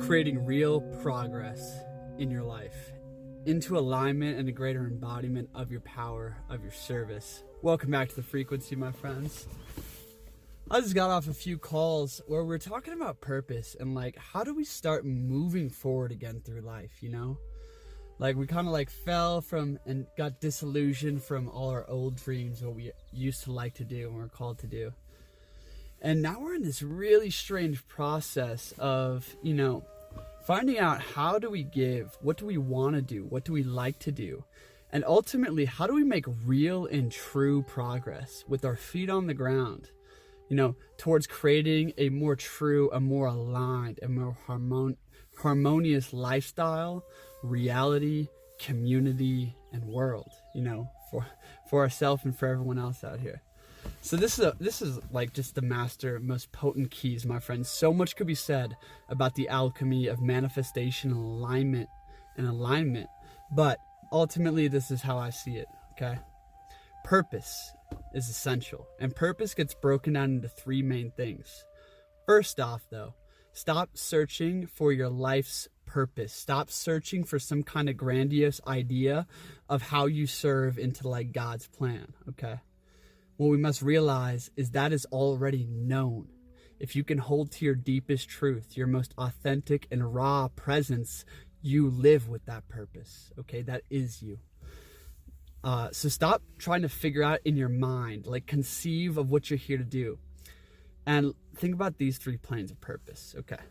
creating real progress in your life into alignment and a greater embodiment of your power, of your service. Welcome back to the frequency, my friends. I just got off a few calls where we're talking about purpose and like, how do we start moving forward again through life, you know? Like we kind of like fell from and got disillusioned from all our old dreams, what we used to like to do and we're called to do. And now we're in this really strange process of, you know, finding out how do we give, what do we want to do, what do we like to do, and ultimately, how do we make real and true progress with our feet on the ground, you know, towards creating a more true, a more aligned, a more harmonious lifestyle, reality, community, and world, you know, for ourselves and for everyone else out here. So this is like just the master, most potent keys, my friends. So much could be said about the alchemy of manifestation and alignment, but ultimately this is how I see it, okay? Purpose is essential, and purpose gets broken down into three main things. First off, though, stop searching for your life's purpose. Stop searching for some kind of grandiose idea of how you serve into like God's plan, okay? What we must realize is that is already known. If you can hold to your deepest truth, your most authentic and raw presence, you live with that purpose, okay? That is you. So stop trying to figure out in your mind, like conceive of what you're here to do. And think about these three planes of purpose, okay?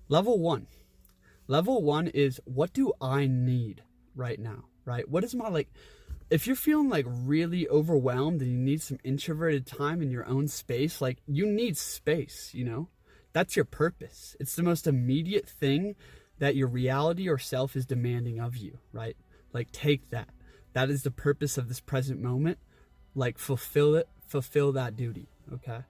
Level one is, what do I need right now, right? What is my if you're feeling like really overwhelmed and you need some introverted time in your own space, like you need space, you know, that's your purpose. It's the most immediate thing that your reality or self is demanding of you, right? Like take that. That is the purpose of this present moment. Like fulfill that duty, okay?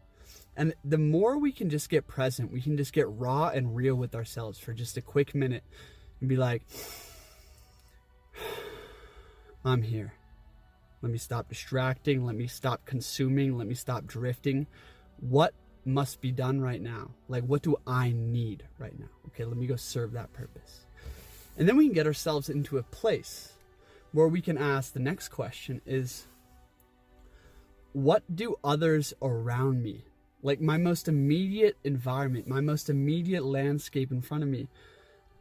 And the more we can just get present, we can just get raw and real with ourselves for just a quick minute and be like, I'm here. Let me stop distracting. Let me stop consuming. Let me stop drifting. What must be done right now? Like, what do I need right now? Okay, let me go serve that purpose. And then we can get ourselves into a place where we can ask the next question is, what do others around me, like my most immediate environment, my most immediate landscape in front of me,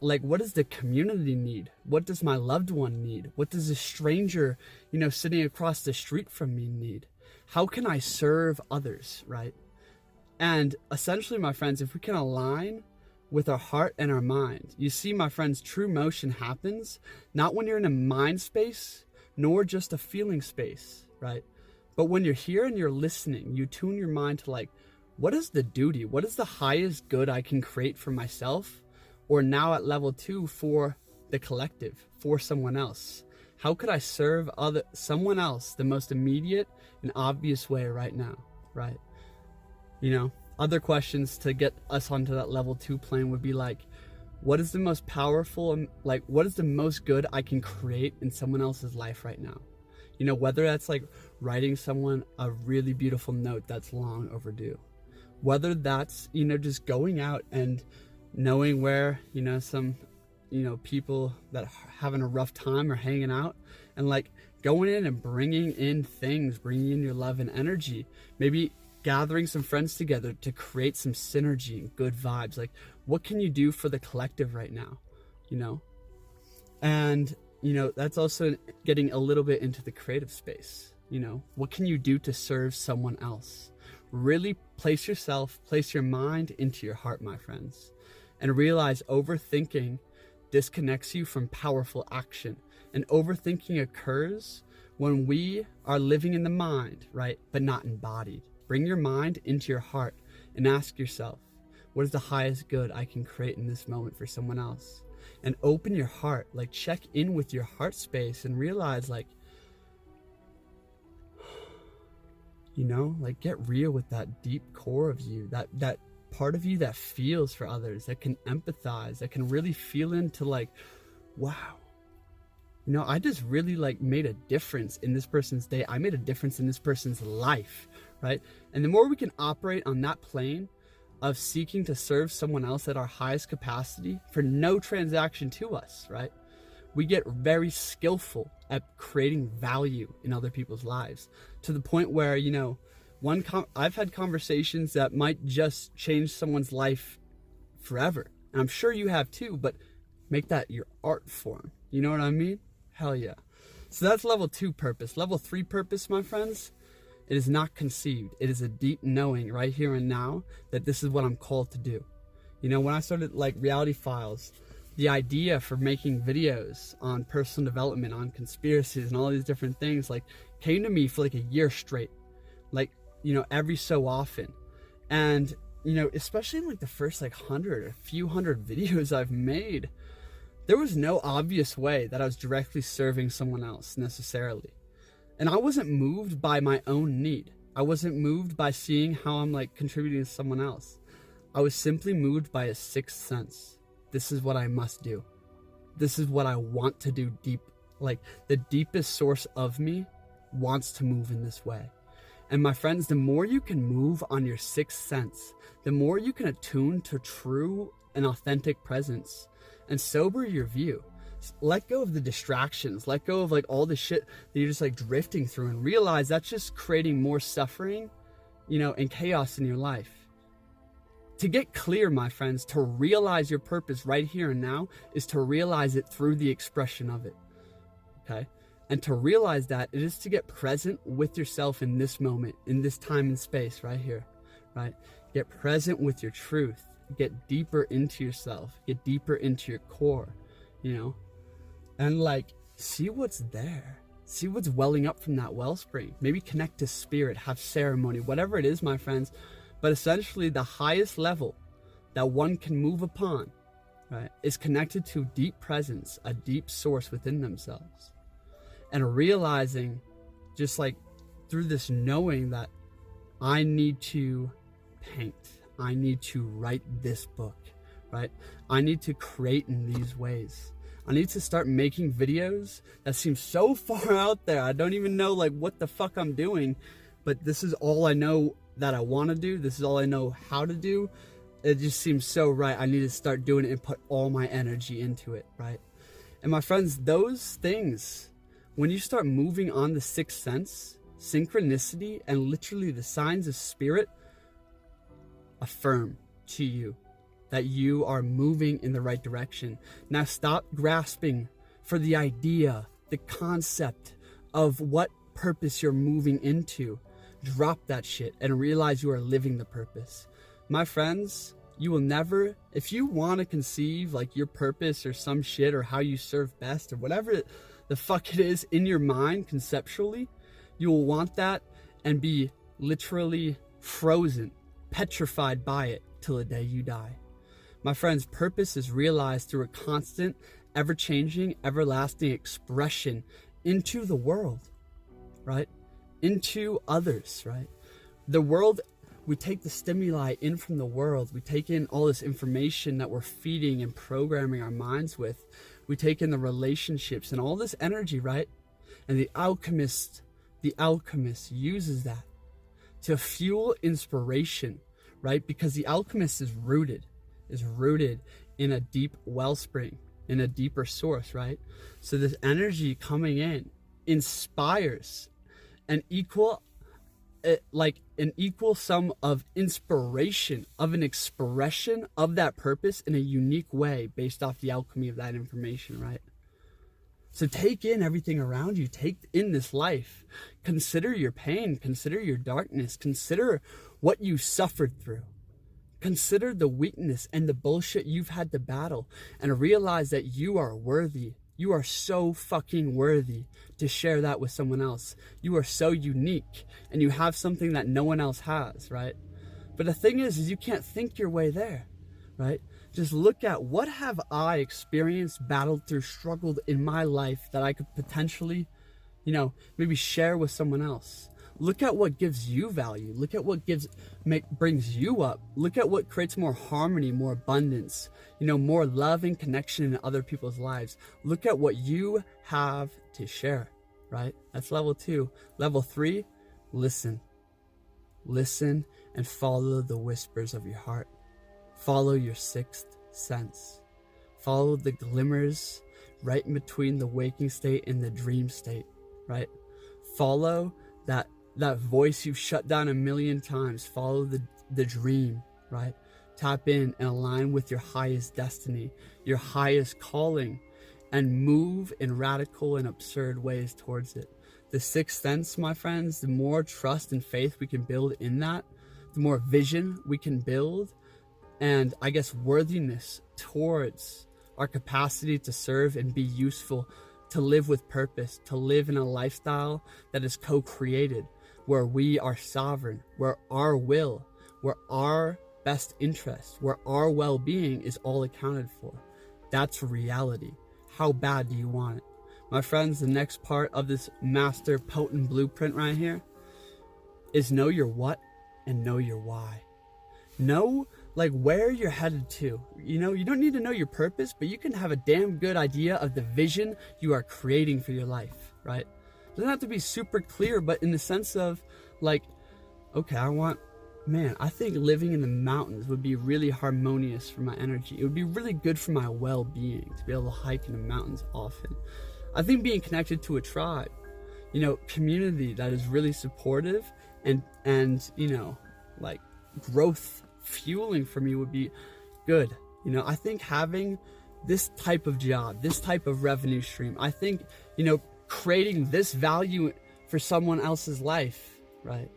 like what does the community need? What does my loved one need? What does a stranger, you know, sitting across the street from me need? How can I serve others, right? And essentially, my friends, if we can align with our heart and our mind, you see, my friends, true motion happens not when you're in a mind space, nor just a feeling space, right? But when you're here and you're listening, you tune your mind to like, what is the duty? What is the highest good I can create for myself? Or now at level 2 for the collective, for someone else? How could I serve someone else the most immediate and obvious way right now, right? You know, other questions to get us onto that level 2 plane would be like, what is the most powerful and like, what is the most good I can create in someone else's life right now? You know, whether that's like writing someone a really beautiful note that's long overdue, whether that's, you know, just going out and knowing where, you know, some, you know, people that are having a rough time are hanging out and like going in and bringing in things, bringing in your love and energy, maybe gathering some friends together to create some synergy and good vibes. Like, what can you do for the collective right now, you know? And, you know, that's also getting a little bit into the creative space. You know, what can you do to serve someone else? Really place your mind into your heart, my friends. And realize overthinking disconnects you from powerful action. And overthinking occurs when we are living in the mind, right? But not embodied. Bring your mind into your heart and ask yourself, what is the highest good I can create in this moment for someone else? And open your heart, like check in with your heart space and realize like, you know, like get real with that deep core of you, that part of you that feels for others, that can empathize, that can really feel into like, wow, you know, I just really like made a difference in this person's day. I made a difference in this person's life, right? And the more we can operate on that plane of seeking to serve someone else at our highest capacity for no transaction to us, right? We get very skillful at creating value in other people's lives, to the point where, you know, I've had conversations that might just change someone's life forever. And I'm sure you have too, but make that your art form. You know what I mean? Hell yeah. So that's level 2 purpose. Level 3 purpose, my friends, it is not conceived. It is a deep knowing right here and now that this is what I'm called to do. You know, when I started like Reality Files, the idea for making videos on personal development, on conspiracies and all these different things, like, came to me for like a year straight, like, you know, every so often. And, you know, especially in like the first like 100 or a few hundred videos I've made, there was no obvious way that I was directly serving someone else necessarily. And I wasn't moved by my own need. I wasn't moved by seeing how I'm like contributing to someone else. I was simply moved by a sixth sense. This is what I must do. This is what I want to do deep. Like, the deepest source of me wants to move in this way. And my friends, the more you can move on your sixth sense, the more you can attune to true and authentic presence and sober your view. Let go of the distractions, let go of like all the shit that you're just like drifting through, and realize that's just creating more suffering, you know, and chaos in your life. To get clear, my friends, to realize your purpose right here and now is to realize it through the expression of it, okay? And to realize that it is to get present with yourself in this moment, in this time and space right here, right? Get present with your truth, get deeper into yourself, get deeper into your core, you know? And like, see what's there. See what's welling up from that wellspring. Maybe connect to spirit, have ceremony, whatever it is, my friends. But essentially the highest level that one can move upon, right, is connected to deep presence, a deep source within themselves. And realizing, just like through this knowing, that I need to paint, I need to write this book, right? I need to create in these ways. I need to start making videos that seem so far out there. I don't even know like what the fuck I'm doing, but this is all I know that I want to do. This is all I know how to do. It just seems so right. I need to start doing it and put all my energy into it, right? And my friends, those things, when you start moving on the sixth sense, synchronicity, and literally the signs of spirit affirm to you that you are moving in the right direction. Now stop grasping for the idea, the concept of what purpose you're moving into. Drop that shit and realize you are living the purpose. My friends, you will never, if you want to conceive like your purpose or some shit or how you serve best or whatever the fuck it is in your mind conceptually, you will want that and be literally frozen, petrified by it till the day you die. My friends, purpose is realized through a constant, ever-changing, everlasting expression into the world, right? Into others, right? The world, we take the stimuli in from the world. We take in all this information that we're feeding and programming our minds with. We take in the relationships and all this energy, right? And the alchemist uses that to fuel inspiration, right? Because the alchemist is rooted in a deep wellspring, in a deeper source, right? So this energy coming in inspires an equal sum of inspiration, of an expression of that purpose in a unique way based off the alchemy of that information, right? So take in everything around you, take in this life, consider your pain, consider your darkness, consider what you suffered through. Consider the weakness and the bullshit you've had to battle, and realize that you are worthy. You are so fucking worthy to share that with someone else. You are so unique, and you have something that no one else has, right? But the thing is you can't think your way there, right? Just look at what have I experienced, battled through, struggled in my life that I could potentially, you know, maybe share with someone else. Look at what gives you value. Look at what brings you up. Look at what creates more harmony, more abundance, you know, more love and connection in other people's lives. Look at what you have to share, right? That's level 2. Level 3, listen. Listen and follow the whispers of your heart. Follow your sixth sense. Follow the glimmers right in between the waking state and the dream state, right? Follow that voice you've shut down a million times. Follow the dream, right? Tap in and align with your highest destiny, your highest calling, and move in radical and absurd ways towards it. The sixth sense, my friends, the more trust and faith we can build in that, the more vision we can build, and I guess worthiness towards our capacity to serve and be useful, to live with purpose, to live in a lifestyle that is co-created, where we are sovereign, where our will, where our best interest, where our well-being is all accounted for. That's reality. How bad do you want it? My friends, the next part of this master potent blueprint right here is know your what and know your why. Know like where you're headed to. You know, you don't need to know your purpose, but you can have a damn good idea of the vision you are creating for your life, right? It doesn't have to be super clear, but in the sense of like, okay, I think living in the mountains would be really harmonious for my energy. It would be really good for my well-being to be able to hike in the mountains often. I think being connected to a tribe, you know, community that is really supportive and you know, like growth fueling for me would be good. You know, I think having this type of job, this type of revenue stream, I think, you know, creating this value for someone else's life, right,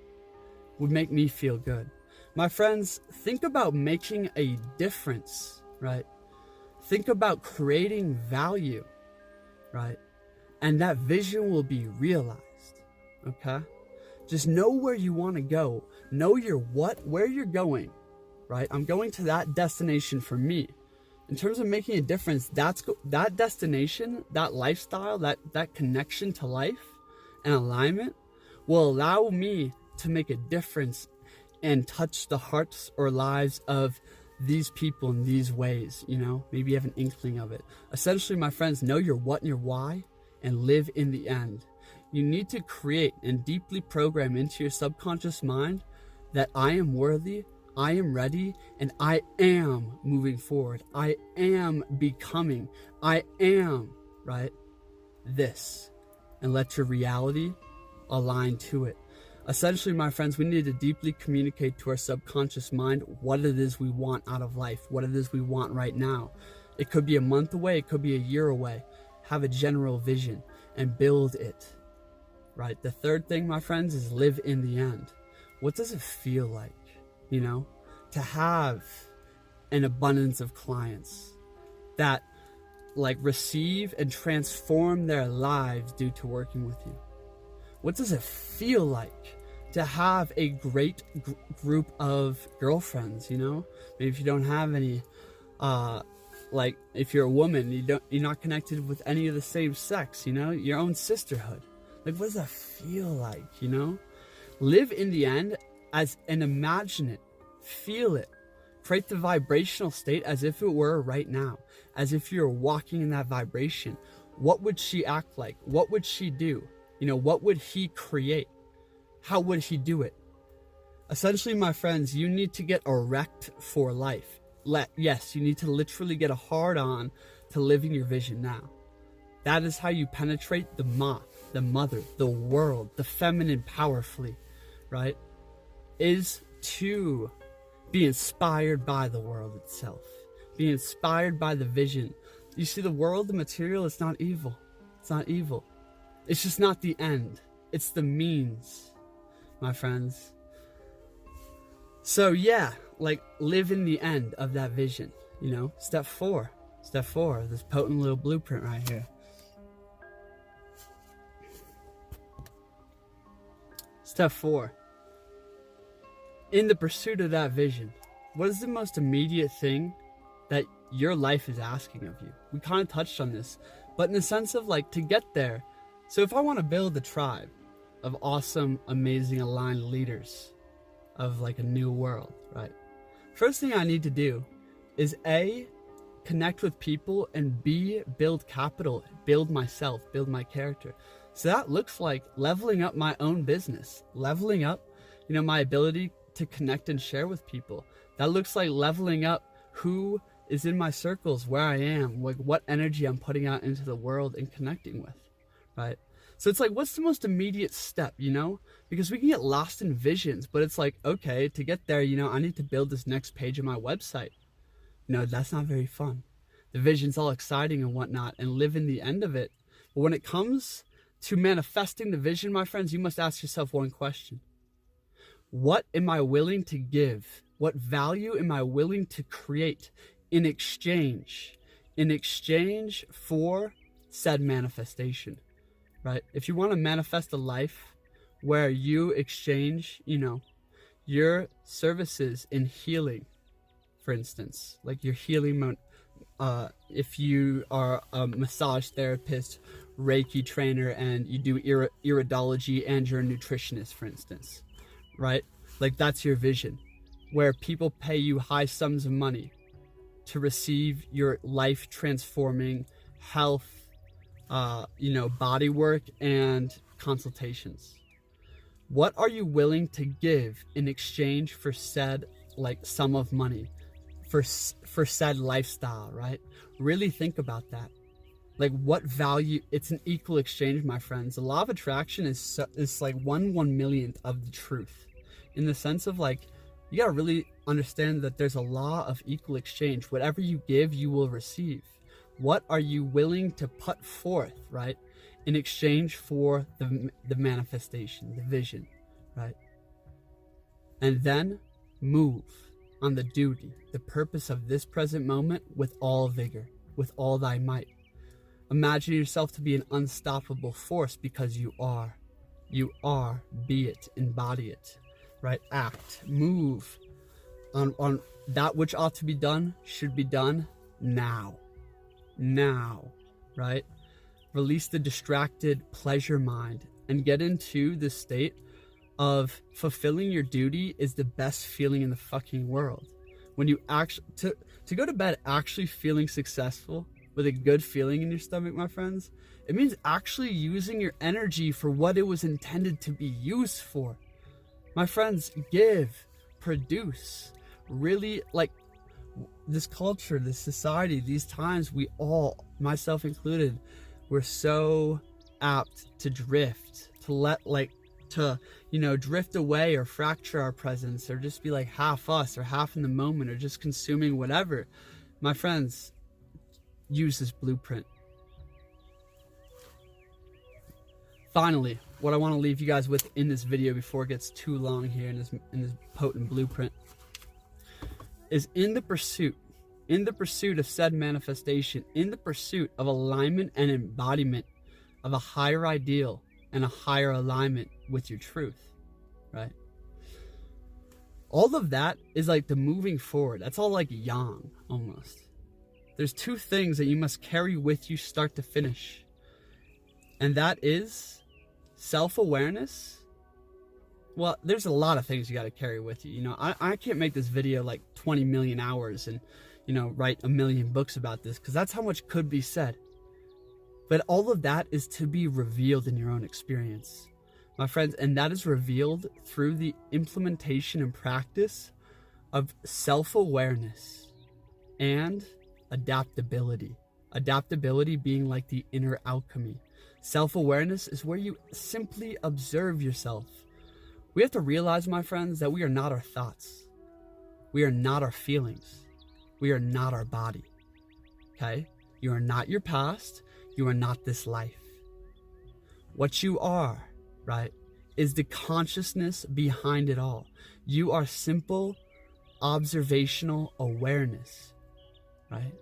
would make me feel good. My friends, think about making a difference, right? Think about creating value, right? And that vision will be realized, okay? Just know where you want to go. Know your what, where you're going, right? I'm going to that destination for me. In terms of making a difference, that destination, that lifestyle, that connection to life and alignment will allow me to make a difference and touch the hearts or lives of these people in these ways, you know? Maybe you have an inkling of it. Essentially, my friends, know your what and your why and live in the end. You need to create and deeply program into your subconscious mind that I am worthy, I am ready, and I am moving forward. I am becoming. I am, right? This. And let your reality align to it. Essentially, my friends, we need to deeply communicate to our subconscious mind what it is we want out of life, what it is we want right now. It could be a month away, it could be a year away. Have a general vision and build it, right? The third thing, my friends, is live in the end. What does it feel like, you know, to have an abundance of clients that like receive and transform their lives due to working with you? What does it feel like to have a great group of girlfriends, you know? Maybe if you don't have any, like if you're a woman, you're not connected with any of the same sex, you know, your own sisterhood. Like, what does that feel like, you know? Live in the end as and imagine it, feel it, create the vibrational state as if it were right now, as if you're walking in that vibration. What would she act like? What would she do? You know, what would he create? How would he do it? Essentially, my friends, you need to get erect for life. Yes, you need to literally get a hard on to living your vision now. That is how you penetrate the ma, the mother, the world, the feminine powerfully, right? Is to be inspired by the world itself. Be inspired by the vision. You see, the world, the material, it's not evil. It's not evil. It's just not the end. It's the means, my friends. So yeah, like live in the end of that vision, you know? Step four, this potent little blueprint right here. Step 4, in the pursuit of that vision, what is the most immediate thing that your life is asking of you? We kind of touched on this, but in the sense of like to get there. So if I want to build a tribe of awesome, amazing, aligned leaders of like a new world, right? First thing I need to do is A, connect with people, and B, build capital, build myself, build my character. So that looks like leveling up my own business, leveling up, you know, my ability to connect and share with people. That looks like leveling up who is in my circles, where I am, like what energy I'm putting out into the world and connecting with, right? So it's like, what's the most immediate step, you know? Because we can get lost in visions, but it's like, okay, to get there, you know, I need to build this next page of my website. No, that's not very fun. The vision's all exciting and whatnot, and live in the end of it. But when it comes to manifesting the vision, my friends, you must ask yourself one question. What am I willing to give? What value am I willing to create in exchange for said manifestation, right? If you want to manifest a life where you exchange, you know, your services in healing, for instance, like your healing, if you are a massage therapist, Reiki trainer, and you do iridology and you're a nutritionist, for instance, right? Like that's your vision, where people pay you high sums of money to receive your life transforming health, you know, body work and consultations. What are you willing to give in exchange for said like sum of money, for said lifestyle, right? Really think about that. Like what value? It's an equal exchange, my friends. The law of attraction is like 1/1,000,000th of the truth, in the sense of like, you gotta really understand that there's a law of equal exchange. Whatever you give, you will receive. What are you willing to put forth, right, in exchange for the manifestation, the vision, right? And then move on the duty, the purpose of this present moment with all vigor, with all thy might. Imagine yourself to be an unstoppable force, because you are. You are. Be it. Embody it. Right? Act. Move on that which ought to be done, should be done now. Now. Right? Release the distracted pleasure mind and get into the state of fulfilling your duty is the best feeling in the fucking world. When you actually, to go to bed actually feeling successful, with a good feeling in your stomach, my friends, it means actually using your energy for what it was intended to be used for. My friends, give, produce. Really, like, this culture, this society, these times, we all, myself included, we're so apt to drift, to drift away or fracture our presence, or just be like half us or half in the moment, or just consuming whatever. My friends, use this blueprint. Finally, what I want to leave you guys with in this video before it gets too long here in this potent blueprint is in the pursuit of said manifestation, in the pursuit of alignment and embodiment of a higher ideal and a higher alignment with your truth, right? All of that is like the moving forward. That's all like yang almost. There's two things that you must carry with you start to finish. And that is self-awareness. Well, there's a lot of things you got to carry with you. You know, I can't make this video like 20 million hours and, you know, write 1 million books about this, because that's how much could be said. But all of that is to be revealed in your own experience, my friends. And that is revealed through the implementation and practice of self-awareness and adaptability. Adaptability being like the inner alchemy. Self-awareness is where you simply observe yourself. We have to realize, my friends, that we are not our thoughts. We are not our feelings. We are not our body. Okay? You are not your past. You are not this life. What you are, right, is the consciousness behind it all. You are simple observational awareness, right?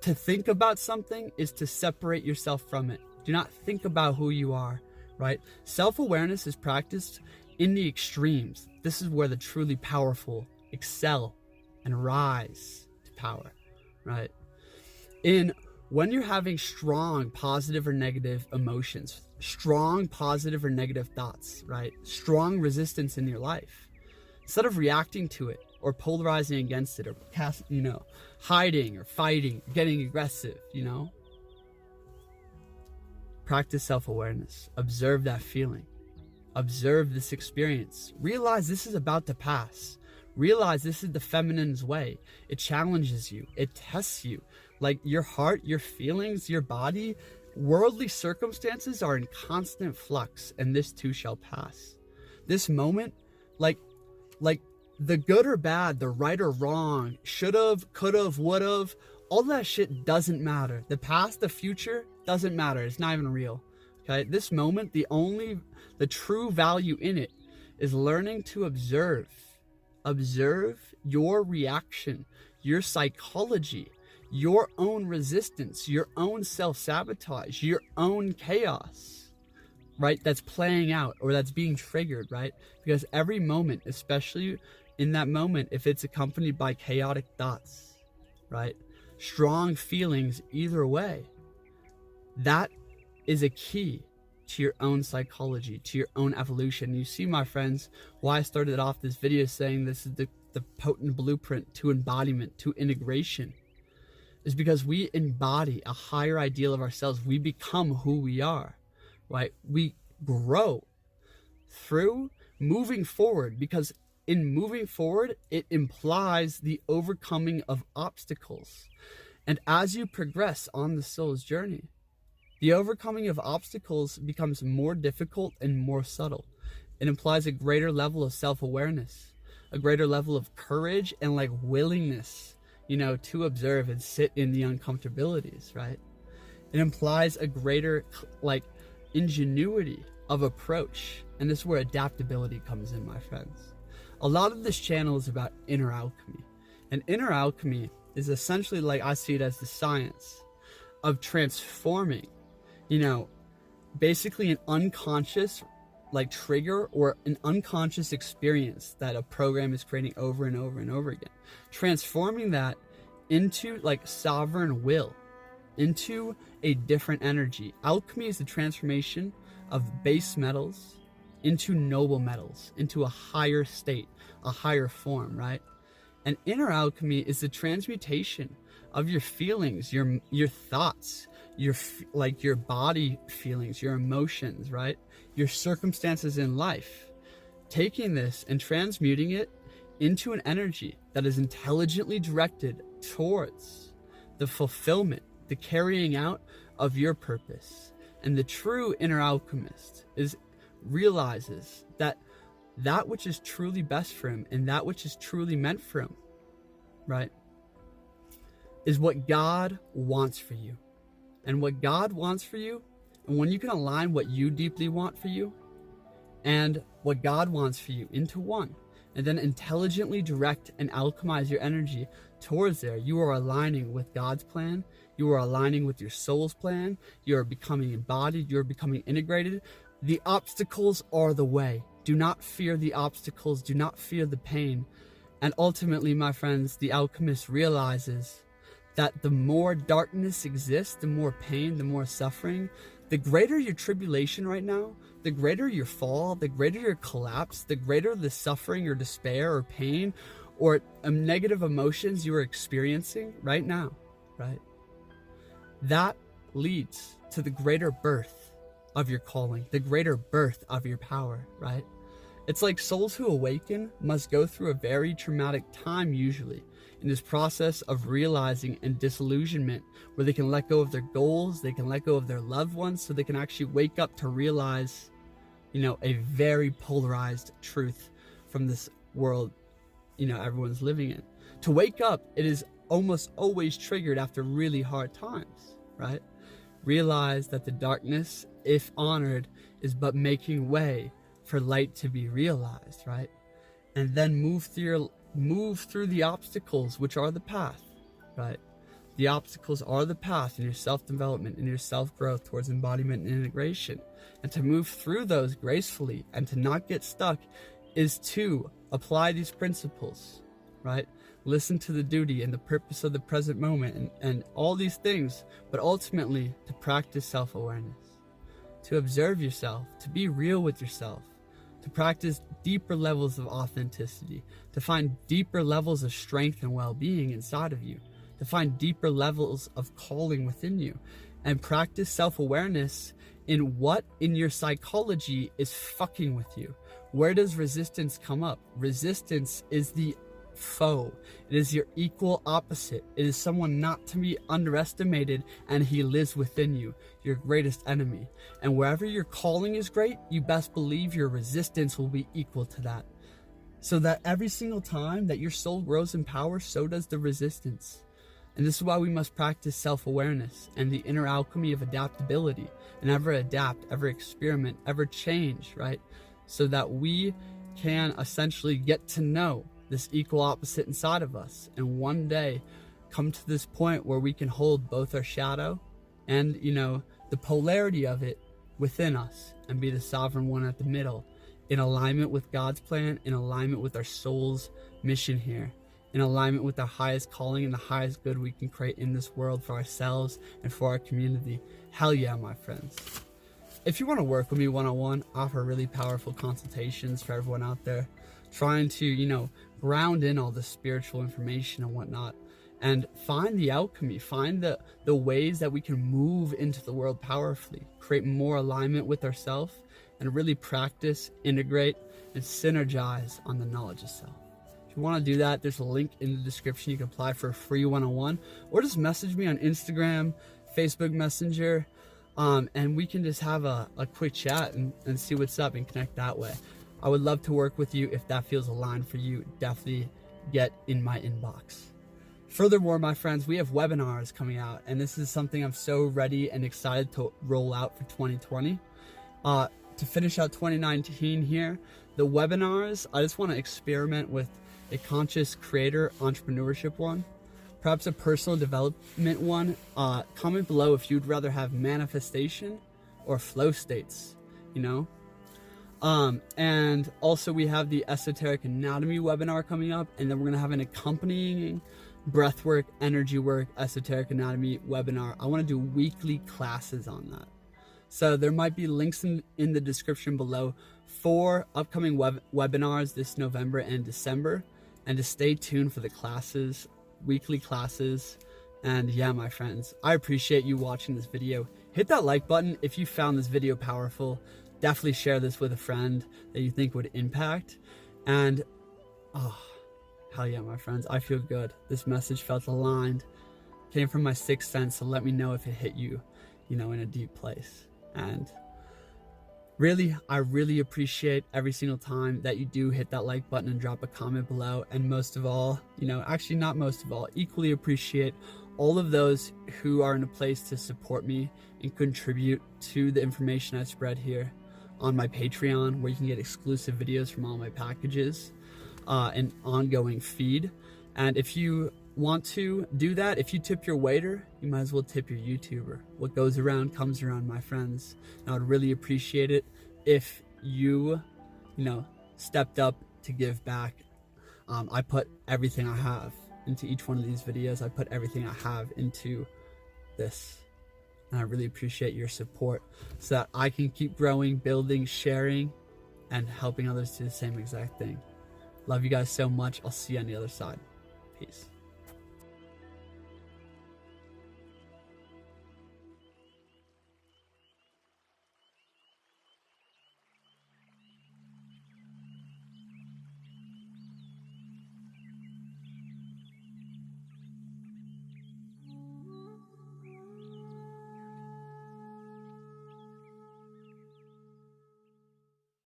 To think about something is to separate yourself from it. Do not think about who you are, right? Self-awareness is practiced in the extremes. This is where the truly powerful excel and rise to power, right? When you're having strong positive or negative emotions, strong positive or negative thoughts, right? Strong resistance in your life, instead of reacting to it or polarizing against it or hiding or fighting, getting aggressive, practice self-awareness. Observe that feeling. Observe this experience. Realize this is about to pass. Realize this is the feminine's way. It challenges you. It tests you. Like your heart, your feelings, your body, worldly circumstances are in constant flux, and this too shall pass. This moment, like the good or bad, the right or wrong, should've, could've, would've, all that shit doesn't matter. The past, the future doesn't matter. It's not even real. Okay? This moment, the true value in it is learning to observe your reaction, your psychology, your own resistance, your own self-sabotage, your own chaos, right? That's playing out or that's being triggered, right? Because every moment, especially in that moment, if it's accompanied by chaotic thoughts, right? Strong feelings either way, that is a key to your own psychology, to your own evolution. You see, my friends, why I started off this video saying this is the potent blueprint to embodiment, to integration, is because we embody a higher ideal of ourselves. We become who we are, right? We grow through moving forward, because in moving forward, it implies the overcoming of obstacles. And as you progress on the soul's journey, the overcoming of obstacles becomes more difficult and more subtle. It implies a greater level of self-awareness, a greater level of courage and like willingness, to observe and sit in the uncomfortabilities, right? It implies a greater like ingenuity of approach. And this is where adaptability comes in, my friends. A lot of this channel is about inner alchemy. And inner alchemy is essentially, like I see it, as the science of transforming, basically an unconscious like trigger or an unconscious experience that a program is creating over and over and over again. Transforming that into like sovereign will, into a different energy. Alchemy is the transformation of base metals into noble metals, into a higher state, a higher form, right? And inner alchemy is the transmutation of your feelings, your thoughts, your body feelings, your emotions, right? Your circumstances in life. Taking this and transmuting it into an energy that is intelligently directed towards the fulfillment, the carrying out of your purpose. And the true inner alchemist realizes that which is truly best for him and that which is truly meant for him, right, is what God wants for you. And what God wants for you, and when you can align what you deeply want for you and what God wants for you into one, and then intelligently direct and alchemize your energy towards there, you are aligning with God's plan. You are aligning with your soul's plan. You are becoming embodied. You are becoming integrated. The obstacles are the way. Do not fear the obstacles. Do not fear the pain. And ultimately, my friends, the alchemist realizes that the more darkness exists, the more pain, the more suffering, the greater your tribulation right now, the greater your fall, the greater your collapse, the greater the suffering or despair or pain or negative emotions you are experiencing right now, right? That leads to the greater birth of your calling, the greater birth of your power, right? It's like souls who awaken must go through a very traumatic time usually in this process of realizing and disillusionment, where they can let go of their goals, they can let go of their loved ones, so they can actually wake up to realize, a very polarized truth from this world, everyone's living in. To wake up, it is almost always triggered after really hard times, right? Realize that the darkness, if honored, is but making way for light to be realized, right? And then move through the obstacles, which are the path, right? The obstacles are the path in your self-development, in your self-growth towards embodiment and integration. And to move through those gracefully and to not get stuck is to apply these principles, right? Listen to the duty and the purpose of the present moment and all these things, but ultimately to practice self-awareness, to observe yourself, to be real with yourself, to practice deeper levels of authenticity, to find deeper levels of strength and well-being inside of you, to find deeper levels of calling within you, and practice self-awareness in what in your psychology is fucking with you. Where does resistance come up? Resistance is the foe. It is your equal opposite. It is someone not to be underestimated, and he lives within you, your greatest enemy. And wherever your calling is great, you best believe your resistance will be equal to that. So that every single time that your soul grows in power, so does the resistance. And this is why we must practice self-awareness and the inner alchemy of adaptability, and ever adapt, ever experiment, ever change, right? So that we can essentially get to know this equal opposite inside of us, and one day come to this point where we can hold both our shadow and, the polarity of it within us, and be the sovereign one at the middle, in alignment with God's plan, in alignment with our soul's mission here, in alignment with our highest calling and the highest good we can create in this world for ourselves and for our community. Hell yeah, my friends. If you want to work with me one-on-one, I offer really powerful consultations for everyone out there trying to, ground in all the spiritual information and whatnot, and find the alchemy, find the ways that we can move into the world powerfully, create more alignment with ourselves, and really practice, integrate, and synergize on the knowledge of self. If you want to do that, there's a link in the description. You can apply for a free one-on-one, or just message me on Instagram, Facebook Messenger, and we can just have a quick chat and see what's up and connect that way. I would love to work with you. If that feels aligned for you, definitely get in my inbox. Furthermore, my friends, we have webinars coming out, and this is something I'm so ready and excited to roll out for 2020. To finish out 2019 here, the webinars, I just want to experiment with a conscious creator entrepreneurship one, perhaps a personal development one. Comment below if you'd rather have manifestation or flow states, and also we have the esoteric anatomy webinar coming up, and then we're going to have an accompanying breathwork, energy work, esoteric anatomy webinar. I want to do weekly classes on that. So there might be links in the description below for upcoming webinars this November and December, and to stay tuned for the classes, weekly classes. And yeah, my friends, I appreciate you watching this video. Hit that like button if you found this video powerful. Definitely share this with a friend that you think would impact. And hell yeah, my friends, I feel good. This message felt aligned, came from my sixth sense, so let me know if it hit you, in a deep place. And really, I really appreciate every single time that you do hit that like button and drop a comment below. And most of all, actually not most of all, equally appreciate all of those who are in a place to support me and contribute to the information I spread here on my Patreon, where you can get exclusive videos from all my packages, and ongoing feed. And if you want to do that, if you tip your waiter, you might as well tip your YouTuber. What goes around comes around, my friends. And I would really appreciate it if you, stepped up to give back. I put everything I have into each one of these videos. I put everything I have into this. And I really appreciate your support so that I can keep growing, building, sharing, and helping others do the same exact thing. Love you guys so much. I'll see you on the other side. Peace.